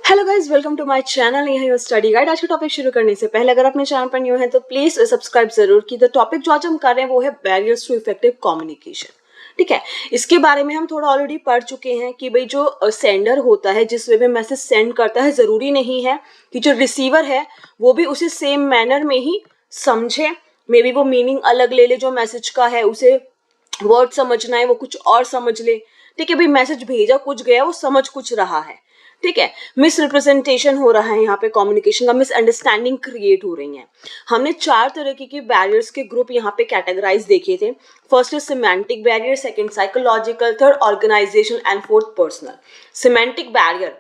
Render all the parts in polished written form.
Hello guys, welcome to my channel. यह है study guide. आज का टॉपिक शुरू करने से पहले अगर अपने चैनल पर न्यू है तो प्लीज सब्सक्राइब जरूर की। द टॉपिक जो आज हम कर रहे हैं वो है बैरियर्स टू इफेक्टिव कम्युनिकेशन। ठीक है, इसके बारे में हम थोड़ा ऑलरेडी पढ़ चुके हैं कि भाई जो सेंडर होता है, जिस वे में मैसेज सेंड करता है, जरूरी नहीं है कि जो रिसीवर है वो भी उसे सेम मैनर में ही समझे। मे बी वो मीनिंग अलग ले ले, जो मैसेज का है उसे वर्ड समझना है वो कुछ और समझ ले। ठीक है भाई, मैसेज भेजा कुछ गया, वो समझ कुछ रहा है। ठीक है, मिस रिप्रेजेंटेशन हो रहा है यहाँ पे, कम्युनिकेशन का मिसअंडरस्टैंडिंग क्रिएट हो रही है। हमने 4 तरह की बैरियर्स के ग्रुप यहाँ पे कैटेगराइज देखे थे। First is semantic barrier, second psychological, third organisation and fourth personal. Semantic barrier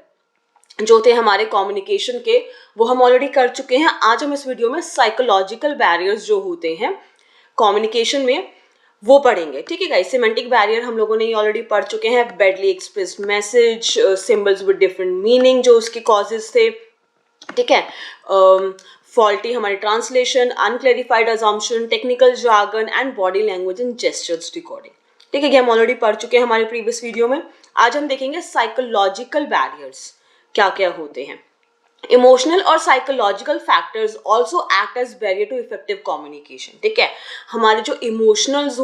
जो थे हमारे कम्युनिकेशन के, वो हम ऑलरेडी कर चुके हैं। आज हम इस वीडियो में साइकोलॉजिकल बैरियर्स जो होते हैं कम्युनिकेशन में वो पढ़ेंगे। ठीक है गाइस, सिमेंटिक बैरियर हम लोगों ने ऑलरेडी पढ़ चुके हैं। Badly expressed message, symbols with different meaning जो उसके कॉजेज थे। ठीक है, फॉल्टी हमारी translation, unclarified assumption, technical jargon and body language and gestures recording. ठीक है, ये हम ऑलरेडी पढ़ चुके हैं हमारे प्रीवियस वीडियो में। आज हम देखेंगे साइकोलॉजिकल बैरियर्स क्या क्या होते हैं। इमोशनल और psychological factors also act as barrier to effective communication. ठीक है, हमारे जो इमोशंस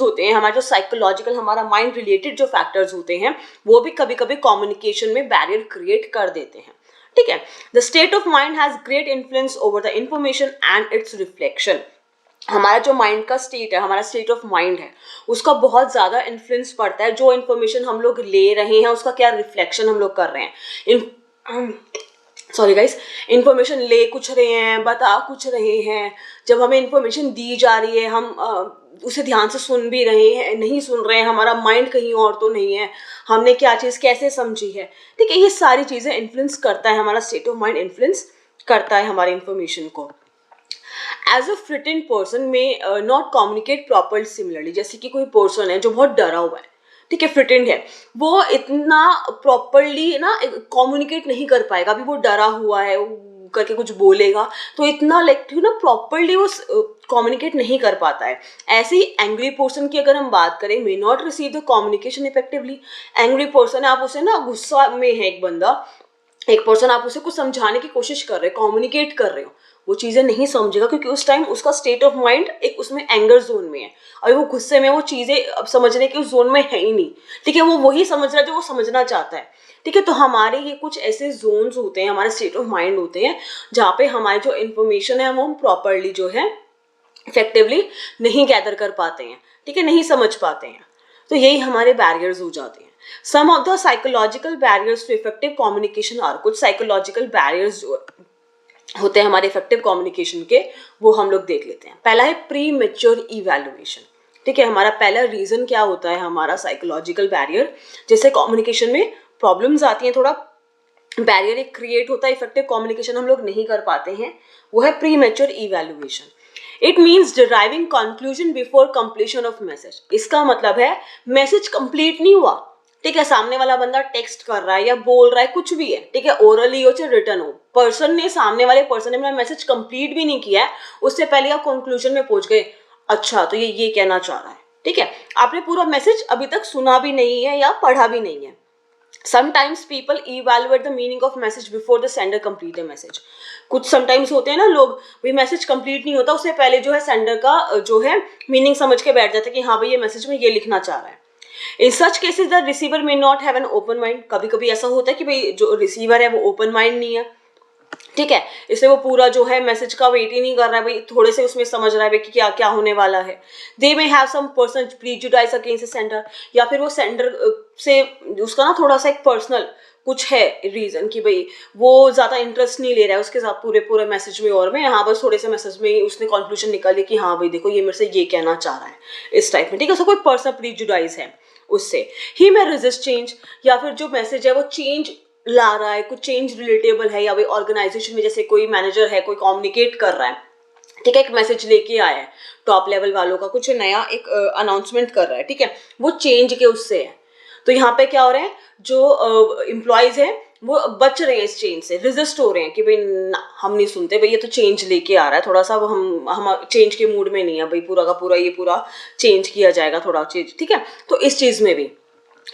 होते हैं, हमारे जो साइकोलॉजिकल, हमारा माइंड रिलेटेड जो फैक्टर्स होते हैं, वो भी कभी कभी कम्युनिकेशन में बैरियर क्रिएट कर देते हैं। ठीक है, the state of mind has great influence over the information and it's reflection. हमारा जो माइंड का स्टेट है, हमारा स्टेट ऑफ माइंड है, उसका बहुत ज़्यादा इन्फ्लुएंस पड़ता है। जो इन्फॉर्मेशन हम लोग ले रहे हैं उसका क्या रिफ्लेक्शन हम लोग कर रहे हैं। सॉरी गाइस, इन्फॉर्मेशन ले कुछ रहे हैं, बता कुछ रहे हैं। जब हमें इन्फॉर्मेशन दी जा रही है, हम उसे ध्यान से सुन भी रहे हैं, नहीं सुन रहे हैं, हमारा माइंड कहीं और तो नहीं है, हमने क्या चीज़ कैसे समझी है। ठीक है, ये सारी चीज़ें इन्फ्लुएंस करता है, हमारा स्टेट ऑफ माइंड इन्फ्लुएंस करता है हमारी इन्फॉर्मेशन को। एज अ फ्रिटेंड पर्सन में नॉट कम्युनिकेट प्रॉपर सिमिलरली। जैसे कि कोई पर्सन है जो बहुत डरा हुआ है, ठीक है, फ्रिटेंड है, वो इतना प्रॉपरली ना कम्युनिकेट नहीं कर पाएगा। अभी वो डरा हुआ है, वो करके कुछ बोलेगा तो इतना लाइक ना प्रॉपरली वो कम्युनिकेट नहीं कर पाता है। ऐसे ही एंग्री पर्सन की अगर हम बात करें, may not receive the communication effectively. Angry person है, आप उसे ना गुस्सा में है, एक पर्सन, आप उसे कुछ समझाने की कोशिश कर रहे हो, कम्युनिकेट कर रहे हो, वो चीज़ें नहीं समझेगा क्योंकि उस टाइम उसका स्टेट ऑफ माइंड एक उसमें एंगर जोन में है और वो गुस्से में वो चीज़ें अब समझने के उस जोन में है ही नहीं। ठीक है, वो वही समझ रहा है जो वो समझना चाहता है। ठीक है, तो हमारे ये कुछ ऐसे जोन्स होते हैं, हमारे स्टेट ऑफ माइंड होते हैं, जहाँ पे हमारी जो इन्फॉर्मेशन है वो हम प्रॉपरली जो है इफेक्टिवली नहीं गैदर कर पाते हैं। ठीक है, नहीं समझ पाते हैं, तो यही हमारे बैरियर्स हो जाते हैं। Some of the psychological barriers to effective communication are, कुछ साइकोलॉजिकल बैरियर्स जो होते हैं हमारे इफेक्टिव कम्युनिकेशन के, वो हम लोग देख लेते हैं। पहला है प्री मैच्योर इवैल्यूएशन। ठीक है, हमारा पहला रीजन क्या होता है, हमारा साइकोलॉजिकल बैरियर, जैसे कम्युनिकेशन में प्रॉब्लम्स आती हैं, थोड़ा बैरियर एक क्रिएट होता है, इफेक्टिव कम्युनिकेशन हम लोग नहीं कर पाते हैं, वो है pre mature evaluation. It means deriving conclusion before completion of message. इसका मतलब है मैसेज कंप्लीट नहीं हुआ। ठीक है, सामने वाला बंदा टेक्स्ट कर रहा है या बोल रहा है, कुछ भी है, ठीक है, ओरली हो चाहे रिटर्न हो, सामने वाले पर्सन ने मेरा मैसेज कंप्लीट भी नहीं किया है, उससे पहले आप कंक्लूजन में पहुंच गए, अच्छा तो ये कहना चाह रहा है। ठीक है, आपने पूरा मैसेज अभी तक सुना भी नहीं है या पढ़ा भी नहीं है। Sometimes people evaluate the meaning of message before the sender complete a message. कुछ sometimes होते हैं ना लोग, भाई मैसेज कंप्लीट नहीं होता उससे पहले जो है सेंडर का जो है मीनिंग समझ के बैठ जाता है कि हाँ भाई ये मैसेज में ये लिखना चाह रहा है। In such cases the receiver may not have an open mind. कभी कभी ऐसा होता है कि भाई जो रिसीवर है वो ओपन माइंड नहीं है। ठीक है, इसलिए वो पूरा जो है मैसेज का वेट ही नहीं कर रहा है, भाई थोड़े से उसमें समझ रहा है भाई कि क्या क्या होने वाला है। They may have some personal prejudice against the sender, या फिर वो सेंडर से उसका ना थोड़ा सा एक पर्सनल कुछ है रीजन कि भाई वो ज़्यादा इंटरेस्ट नहीं ले रहा है उसके साथ पूरे मैसेज में, और में हाँ बस थोड़े से मैसेज में उसने कंक्लूजन निकाल लिया कि हाँ भाई देखो ये मेरे से ये कहना चाह रहा है, इस टाइप में। ठीक है, उसका कोई पर्सनल प्रीजुडाइज है उससे। ही मे रेजिस्ट चेंज, या फिर जो मैसेज है वो चेंज ला रहा है, कुछ चेंज रिलेटेबल है, या भाई ऑर्गेनाइजेशन में जैसे कोई मैनेजर है, कोई कम्युनिकेट कर रहा है, ठीक है, एक मैसेज लेके आया है टॉप लेवल वालों का, कुछ नया एक अनाउंसमेंट कर रहा है, ठीक है, वो चेंज के उससे है। तो यहाँ पे क्या हो रहा है, जो एम्प्लॉयज है वो बच रहे हैं इस चेंज से, रेजिस्ट हो रहे हैं कि भाई ना हम नहीं सुनते, भाई ये तो चेंज लेके आ रहा है, थोड़ा सा हम चेंज के मूड में नहीं है, भाई पूरा का पूरा ये पूरा चेंज किया जाएगा, थोड़ा चेंज। ठीक है, तो इस चीज़ में भी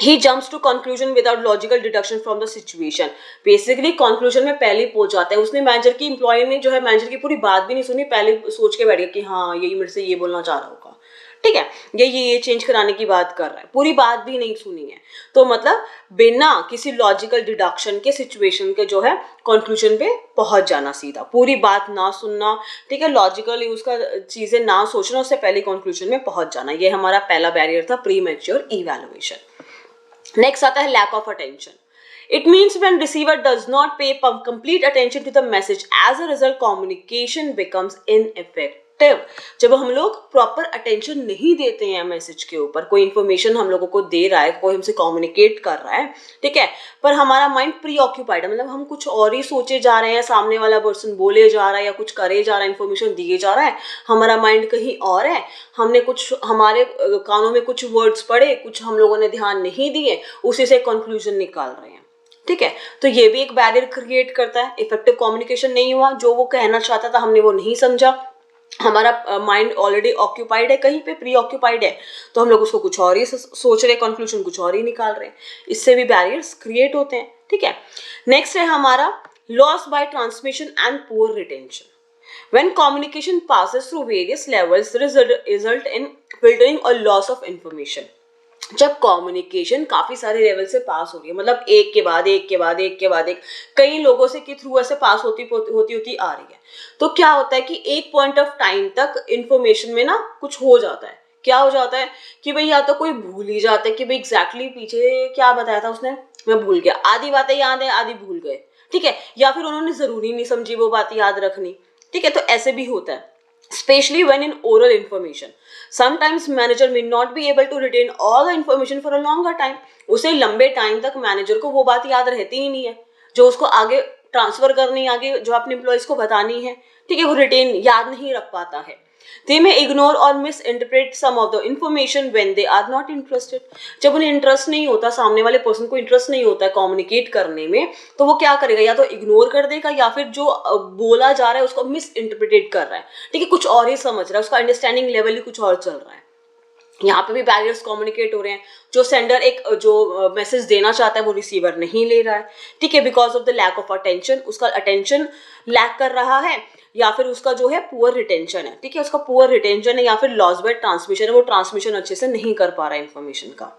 he jumps to conclusion without logical deduction from the situation. Basically conclusion में पहले ही पहुंच जाता है. उसने मैनेजर की एम्प्लॉय ने जो है मैनेजर की पूरी बात भी नहीं सुनी, पहले सोच के बैठ गया कि हाँ यही मेरे से ये बोलना चाह रहा होगा, ठीक है, ये चेंज कराने की बात कर रहा है, पूरी बात भी नहीं सुनी है. तो मतलब बिना किसी लॉजिकल डिडक्शन के सिचुएशन के जो है कंक्लूजन पे पहुंच जाना सीधा, पूरी बात ना सुनना, ठीक है, लॉजिकली उसका चीजें ना सोचना, उससे पहले कंक्लूजन में पहुंच जाना. ये हमारा पहला बैरियर था, प्री मैच्योर इवैल्यूएशन. नेक्स्ट आता है lack of attention. It means when receiver does not pay complete attention to the message, as a result communication becomes ineffective. जब हम लोग प्रॉपर अटेंशन नहीं देते हैं मैसेज के ऊपर, कोई इन्फॉर्मेशन हम लोगों को दे रहा है, कोई हमसे कम्युनिकेट कर रहा है, ठीक है, पर हमारा माइंड प्री ऑक्यूपाइड है, मतलब हम कुछ और ही सोचे जा रहे हैं, सामने वाला पर्सन बोले जा रहा है या कुछ करे जा रहा है, इन्फॉर्मेशन दिए जा रहा है, हमारा माइंड कहीं और है, हमने कुछ हमारे कानों में कुछ वर्ड्स पढ़े, कुछ हम लोगों ने ध्यान नहीं दिए, उसी से कंक्लूजन निकाल रहे हैं, ठीक है. तो ये भी एक बैरियर क्रिएट करता है. इफेक्टिव कम्युनिकेशन नहीं हुआ, जो वो कहना चाहता था हमने वो नहीं समझा, हमारा माइंड ऑलरेडी ऑक्यूपाइड है, कहीं पे प्री ऑक्यूपाइड है, तो हम लोग उसको कुछ और ही सोच रहे, कंक्लूजन कुछ और ही निकाल रहे हैं. इससे भी बैरियर्स क्रिएट होते हैं, ठीक है. नेक्स्ट है हमारा loss by transmission and poor retention. When communication passes through various levels, result in filtering or loss of information. जब कम्युनिकेशन काफी सारे लेवल से पास हो रही है, मतलब एक के बाद एक के बाद एक के बाद एक कई लोगों से के थ्रू ऐसे पास होती आ रही है, तो क्या होता है कि एक पॉइंट ऑफ टाइम तक इंफॉर्मेशन में ना कुछ हो जाता है. क्या हो जाता है कि भाई या तो कोई भूल ही जाता है कि भाई एग्जैक्टली पीछे क्या बताया था उसने, मैं भूल गया, आधी बातें याद है आधी भूल गए, ठीक है, या फिर उन्होंने जरूरी नहीं समझी वो बात याद रखनी, ठीक है. तो ऐसे भी होता है, especially when in oral information. Sometimes manager may not be able to retain all the information for a longer time. उसे लंबे टाइम तक मैनेजर को वो बात याद रहती ही नहीं है जो उसको आगे ट्रांसफर करनी, आगे जो अपने एम्प्लॉइज को बतानी है, ठीक है, वो रिटेन याद नहीं रख पाता है. They may ignore or misinterpret some of the information when they are not interested. जब उन्हें इंटरेस्ट नहीं होता, सामने वाले पर्सन को इंटरेस्ट नहीं होता है कम्युनिकेट करने में, तो वो क्या करेगा, या तो इग्नोर कर देगा या फिर जो बोला जा रहा है उसको मिस इंटरप्रिटेट कर रहा है, ठीक है, कुछ और ही समझ रहा है, उसका अंडरस्टैंडिंग लेवल ही कुछ और चल रहा है. यहाँ पे भी बैरियर्स कम्युनिकेट हो रहे हैं. जो सेंडर एक जो मैसेज देना चाहता है वो रिसीवर नहीं ले रहा है, ठीक है, because of the lack of attention. उसका अटेंशन लैक कर रहा है, या फिर उसका जो है पुअर रिटेंशन है, ठीक है, उसका पुअर रिटेंशन है, या फिर लॉस बाय ट्रांसमिशन है, वो ट्रांसमिशन अच्छे से नहीं कर पा रहा है इन्फॉर्मेशन का.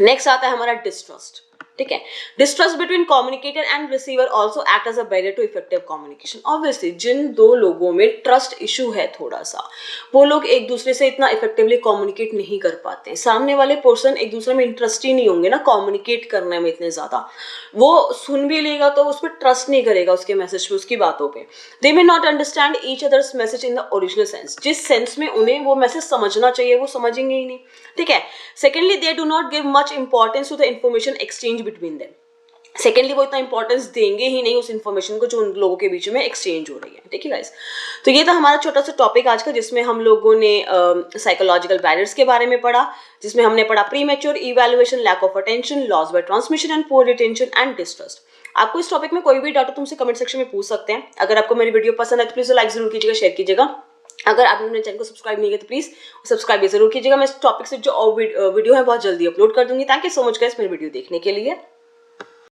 नेक्स्ट आता है हमारा डिस्ट्रस्ट, ठीक है. Distrust between communicator and receiver also act as a barrier to effective communication. Obviously जिन दो लोगों में ट्रस्ट इशू है थोड़ा सा, वो लोग एक दूसरे से इतना इफेक्टिवली कम्युनिकेट नहीं कर पाते. सामने वाले पर्सन एक दूसरे में इंटरेस्ट ही नहीं होंगे ना कम्युनिकेट करने में इतने ज्यादा, वो सुन भी लेगा तो उस पर ट्रस्ट नहीं करेगा, उसके मैसेज पे, उसकी बातों पे. They may not understand each others message in the original sense. जिस सेंस में उन्हें वो मैसेज समझना चाहिए वो समझेंगे ही नहीं, ठीक है. Secondly they do not give much importance to the information exchange between them. Secondly वो इतना इंपॉर्टेंस देंगे ही नहीं उस इन्फॉर्मेशन को जो उन लोगों के बीच में एक्सचेंज हो रही है, ठीक है गाइस. तो ये था हमारा छोटा सा टॉपिक आज का, जिसमें हम लोगों ने साइकोलॉजिकल बैरियर्स के बारे में पढ़ा, जिसमें हमने पढ़ा premature evaluation, lack of attention, loss by transmission and poor retention and distrust. आपको इस टॉपिक में कोई भी डाउट हो तुमसे कमेंट सेक्शन में पूछ सकते हैं. अगर आपको मेरी वीडियो पसंद है तो प्लीज लाइक जरूर कीजिएगा, शेयर कीजिएगा. अगर आपने मेरे चैनल को सब्सक्राइब नहीं किया तो प्लीज सब्सक्राइब जरूर कीजिएगा. मैं इस टॉपिक से जो और वीडियो है बहुत जल्दी अपलोड कर दूंगी. Thank you so much guys मेरी वीडियो देखने के लिए.